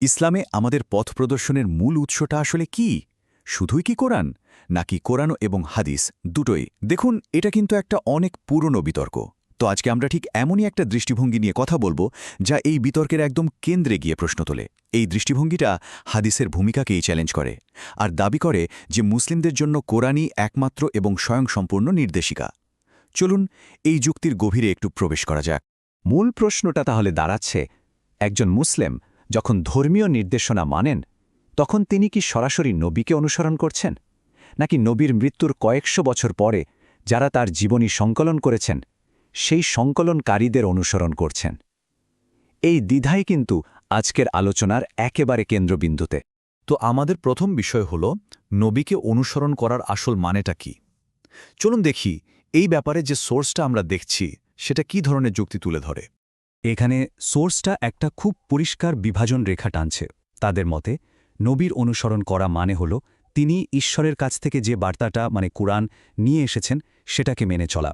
ইসলামে আমাদের পথ প্রদর্শনের মূল উৎসটা আসলে কি? শুধুই কি কোরআন, নাকি কোরআন এবং হাদিস দুটোই? দেখুন, এটা কিন্তু একটা অনেক পুরনো বিতর্ক। তো আজকে আমরা ঠিক এমনই একটা দৃষ্টিভঙ্গি নিয়ে কথা বলবো, যা এই বিতর্কের একদম কেন্দ্রে গিয়ে প্রশ্ন তোলে। এই দৃষ্টিভঙ্গিটা হাদিসের ভূমিকাকেই চ্যালেঞ্জ করে, আর দাবি করে যে মুসলিমদের জন্য কোরআনই একমাত্র এবং স্বয়ংসম্পূর্ণ নির্দেশিকা। চলুন এই যুক্তির গভীরে একটু প্রবেশ করা যাক। মূল প্রশ্নটা তাহলে দাঁড়াচ্ছে, একজন মুসলিম যখন ধর্মীয় নির্দেশনা মানেন, তখন তিনি কি সরাসরি নবীকে অনুসরণ করছেন, নাকি নবীর মৃত্যুর কয়েকশো বছর পরে যারা তার জীবনী সংকলন করেছেন সেই সংকলনকারীদের অনুসরণ করছেন? এই দ্বিধাই কিন্তু আজকের আলোচনার একেবারে কেন্দ্রবিন্দুতে। তো আমাদের প্রথম বিষয় হল নবীকে অনুসরণ করার আসল মানেটা কি। চলুন দেখি এই ব্যাপারে যে সোর্সটা আমরা দেখছি সেটা কি ধরনের যুক্তি তুলে ধরে। এখানে সোর্সটা একটা খুব পরিষ্কার বিভাজন রেখা টানছে। তাদের মতে নবীর অনুসরণ করা মানে হল তিনি ঈশ্বরের কাছ থেকে যে বার্তাটা কুরআন নিয়ে এসেছেন সেটাকে মেনে চলা।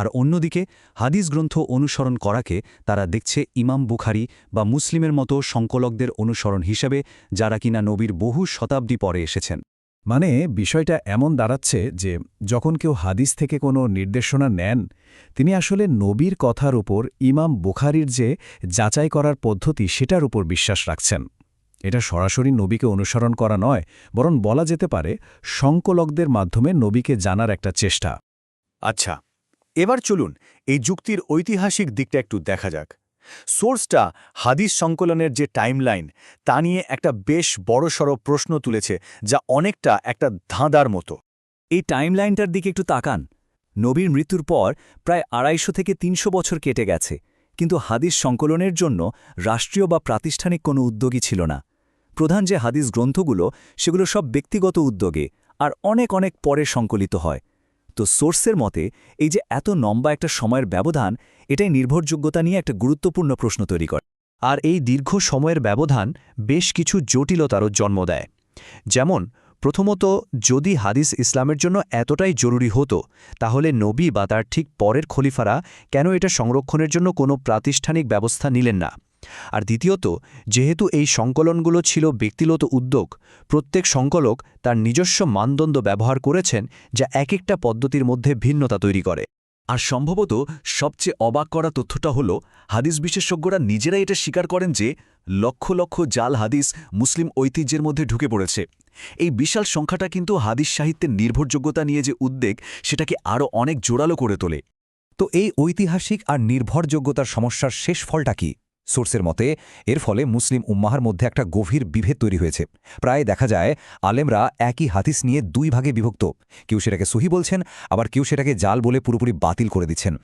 আর অন্যদিকে হাদিস গ্রন্থ অনুসরণ করাকে তারা দেখছে ইমাম বুখারী বা মুসলিমের মতো সংকলকদের অনুসরণ হিসেবে, যারা কিনা নবীর বহু শতাব্দী পরে এসেছেন। বিষয়টা এমন দাঁড়াচ্ছে যে যখন কেউ হাদিস থেকে কোনো নির্দেশনা নেন, তিনি আসলে নবীর কথার উপর ইমাম বুখারীর যে যাচাই করার পদ্ধতি সেটার উপর বিশ্বাস রাখছেন। এটা সরাসরি নবীকে অনুসরণ করা নয়, বরং বলা যেতে পারে সংকলকদের মাধ্যমে নবীকে জানার একটা চেষ্টা। আচ্ছা, এবার চলুন এই যুক্তির ঐতিহাসিক দিকটা একটু দেখা যাক। সোর্সটা হাদিস সংকলনের যে টাইমলাইন তা নিয়ে একটা বেশ বড়সড় প্রশ্ন তুলেছে, যা অনেকটা একটা ধাঁধার মতো। এই টাইমলাইনটার দিকে একটু তাকান। নবীর মৃত্যুর পর প্রায় ২৫০ থেকে ৩০০ বছর কেটে গেছে, কিন্তু হাদিস সংকলনের জন্য রাষ্ট্রীয় বা প্রাতিষ্ঠানিক কোনো উদ্যোগই ছিল না। প্রধান যে হাদিস গ্রন্থগুলো সেগুলো সব ব্যক্তিগত উদ্যোগে আর অনেক অনেক পরে সংকলিত হয়। তো সোর্সের মতে এই যে এত লম্বা একটা সময়ের ব্যবধান, এটাই নির্ভরযোগ্যতা নিয়ে একটা গুরুত্বপূর্ণ প্রশ্ন তৈরি করে। আর এই দীর্ঘ সময়ের ব্যবধান বেশ কিছু জটিলতারও জন্ম দেয়। যেমন, প্রথমত, যদি হাদিস ইসলামের জন্য এতটাই জরুরি হতো, তাহলে নবী বা তার ঠিক পরের খলিফারা কেন এটা সংরক্ষণের জন্য কোনো প্রাতিষ্ঠানিক ব্যবস্থা নিলেন না? আর দ্বিতীয়ত, যেহেতু এই সংকলনগুলো ছিল ব্যক্তিগত উদ্যোগ, প্রত্যেক সংকলক তার নিজস্ব মানদণ্ড ব্যবহার করেছেন, যা এক একটা পদ্ধতির মধ্যে ভিন্নতা তৈরি করে। আর সম্ভবত সবচেয়ে অবাক করা তথ্যটা হল, হাদিস বিশেষজ্ঞরা নিজেরাই এটা স্বীকার করেন যে লক্ষ লক্ষ জাল হাদিস মুসলিম ঐতিহ্যের মধ্যে ঢুকে পড়েছে। এই বিশাল সংখ্যাটা কিন্তু হাদিস সাহিত্যের নির্ভরযোগ্যতা নিয়ে যে উদ্বেগ, সেটাকে আরও অনেক জোরালো করে তোলে। তো এই ঐতিহাসিক আর নির্ভরযোগ্যতার সমস্যার শেষ ফলটা কি? সোর্সের মতে এর ফলে মুসলিম উম্মাহার মধ্যে একটা গভীর বিভেদ তৈরি হয়েছে। প্রায় দেখা যায় আলেমরা একই হাদিস নিয়ে দুই ভাগে বিভক্ত। কেউ সেটাকে সহি বলছেন, আবার কেউ সেটাকে জাল বলে পুরোপুরি বাতিল করে দিচ্ছেন।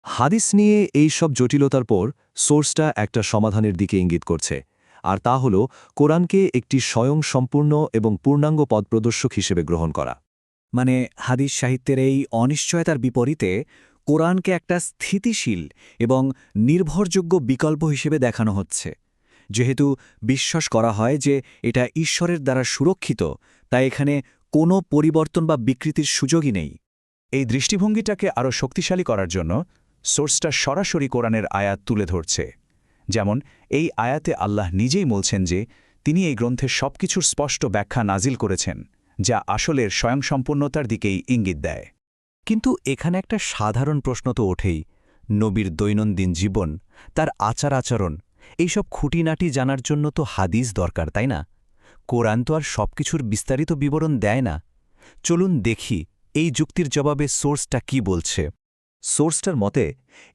হাদিস নিয়ে এই সব জটিলতার পর সোর্সটা একটা সমাধানের দিকে ইঙ্গিত করছে, আর তা হল কোরআনকে একটি স্বয়ংসম্পূর্ণ এবং পূর্ণাঙ্গ পথপ্রদর্শক হিসেবে গ্রহণ করা। হাদিস সাহিত্যের এই অনিশ্চয়তার বিপরীতে কোরআনকে একটা স্থিতিশীল এবং নির্ভরযোগ্য বিকল্প হিসেবে দেখানো হচ্ছে। যেহেতু বিশ্বাস করা হয় যে এটা ঈশ্বরের দ্বারা সুরক্ষিত, তাই এখানে কোনো পরিবর্তন বা বিকৃতির সুযোগই নেই। এই দৃষ্টিভঙ্গিটাকে আরও শক্তিশালী করার জন্য সোর্সটা সরাসরি কোরআনের আয়াত তুলে ধরছে। যেমন, এই আয়াতে আল্লাহ নিজেই বলছেন যে তিনি এই গ্রন্থের সবকিছুর স্পষ্ট ব্যাখ্যা নাজিল করেছেন, যা আসলের স্বয়ংসম্পূর্ণতার দিকেই ইঙ্গিত দেয়। কিন্তু এখানে একটা সাধারণ প্রশ্ন তো ওঠেই, নবীর দৈনন্দিন জীবন, তার আচার আচরণ, এইসব খুঁটিনাটি জানার জন্য তো হাদিস দরকার, তাই না? কোরআন তো আর সবকিছুর বিস্তারিত বিবরণ দেয় না। চলুন দেখি এই যুক্তির জবাবে সোর্সটা কি বলছে। সোর্সটার মতে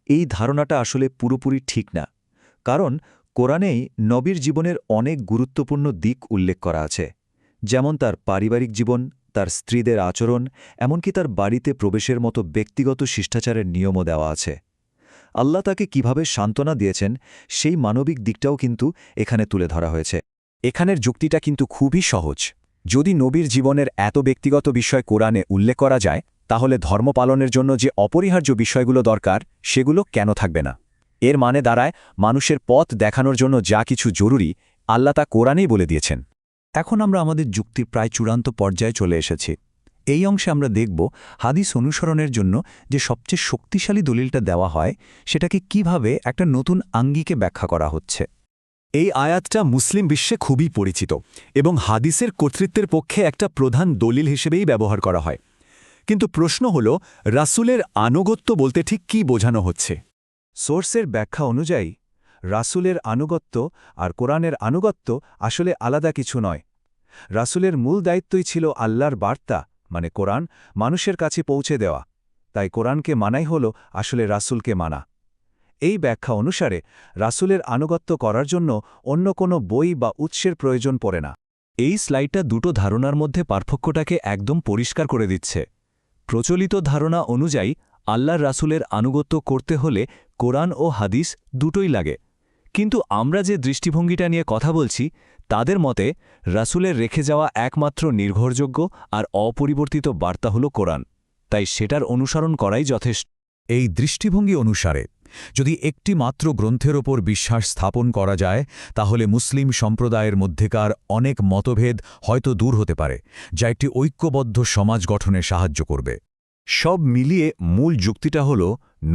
এই ধারণাটা আসলে পুরোপুরি ঠিক না, কারণ কোরআনেই নবীর জীবনের অনেক গুরুত্বপূর্ণ দিক উল্লেখ করা আছে, যেমন তার পারিবারিক জীবন, তার স্ত্রীদের আচরণ, এমনকি তার বাড়িতে প্রবেশের মতো ব্যক্তিগত শিষ্টাচারের নিয়মও দেওয়া আছে। আল্লাহ তাকে কিভাবে সান্ত্বনা দিয়েছেন সেই মানবিক দিকটাও কিন্তু এখানে তুলে ধরা হয়েছে। এখানের যুক্তিটা কিন্তু খুবই সহজ। যদি নবীর জীবনের এত ব্যক্তিগত বিষয় কোরআনে উল্লেখ করা যায়, তাহলে ধর্ম পালনের জন্য যে অপরিহার্য বিষয়গুলো দরকার সেগুলো কেন থাকবে না? এর মানে দাঁড়ায়, মানুষের পথ দেখানোর জন্য যা কিছু জরুরি আল্লাহ তা কোরআনেই বলে দিয়েছেন। এখন আমরা আমাদের যুক্তির প্রায় চূড়ান্ত পর্যায়ে চলে এসেছি। এই অংশে আমরা দেখব হাদিস অনুসরণের জন্য যে সবচেয়ে শক্তিশালী দলিলটা দেওয়া হয় সেটাকে কিভাবে একটা নতুন আঙ্গিকে ব্যাখ্যা করা হচ্ছে। এই আয়াতটা মুসলিম বিশ্বে খুবই পরিচিত এবং হাদিসের কর্তৃত্বের পক্ষে একটা প্রধান দলিল হিসেবেই ব্যবহার করা হয়। কিন্তু প্রশ্ন হল, রাসূলের আনুগত্য বলতে ঠিক কী বোঝানো হচ্ছে? সোর্সের ব্যাখ্যা অনুযায়ী রাসূলের আনুগত্য আর কোরআনের আনুগত্য আসলে আলাদা কিছু নয়। রাসূলের মূল দায়িত্বই ছিল আল্লাহর বার্তা মানে কোরআন মানুষের কাছে পৌঁছে দেওয়া, তাই কোরআনকে মানাই হল আসলে রাসূলকে মানা। এই ব্যাখ্যা অনুসারে রাসূলের আনুগত্য করার জন্য অন্য কোনো বই বা উৎসের প্রয়োজন পড়ে না। এই স্লাইডটা দুটো ধারণার মধ্যে পার্থক্যটাকে একদম পরিষ্কার করে দিচ্ছে। প্রচলিত ধারণা অনুযায়ী আল্লাহর রাসূলের আনুগত্য করতে হলে কোরআন ও হাদিস দুটোই লাগে, কিন্তু আমরা যে দৃষ্টিভঙ্গিটা নিয়ে কথা বলছি তাদের মতে রাসূলের রেখে যাওয়া একমাত্র নির্ভরযোগ্য আর অপরিবর্তিত বার্তা হল কোরআন, তাই সেটার অনুসরণ করাই যথেষ্ট। এই দৃষ্টিভঙ্গি অনুসারে যদি একটি মাত্র গ্রন্থের ওপর বিশ্বাস স্থাপন করা যায়, তাহলে মুসলিম সম্প্রদায়ের মধ্যেকার অনেক মতভেদ হয়তো দূর হতে পারে, যা একটি ঐক্যবদ্ধ সমাজ গঠনে সাহায্য করবে। সব মিলিয়ে মূল যুক্তিটা হল,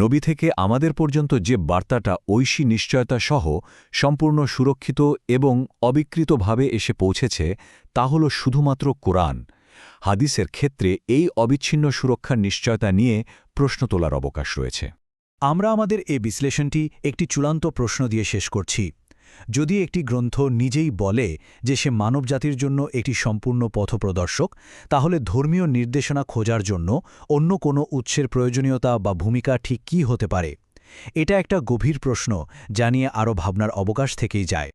নবী থেকে আমাদের পর্যন্ত যে বার্তাটা ঐশী নিশ্চয়তা সহ সম্পূর্ণ সুরক্ষিত এবং অবিকৃতভাবে এসে পৌঁছেছে, তা হল শুধুমাত্র কোরআন। হাদিসের ক্ষেত্রে এই অবিচ্ছিন্ন সুরক্ষার নিশ্চয়তা নিয়ে প্রশ্ন তোলার অবকাশ রয়েছে। আমরা আমাদের এই বিশ্লেষণটি একটি চূড়ান্ত প্রশ্ন দিয়ে শেষ করছি। যদি একটি গ্রন্থ নিজেই বলে যে সে মানবজাতির জন্য একটি সম্পূর্ণ পথপ্রদর্শক, তাহলে ধর্মীয় নির্দেশনা খোঁজার জন্য অন্য কোনো উৎসের প্রয়োজনীয়তা বা ভূমিকা ঠিক কী হতে পারে? এটা একটা গভীর প্রশ্ন, যা নিয়ে আরও ভাবনার অবকাশ থেকেই যায়।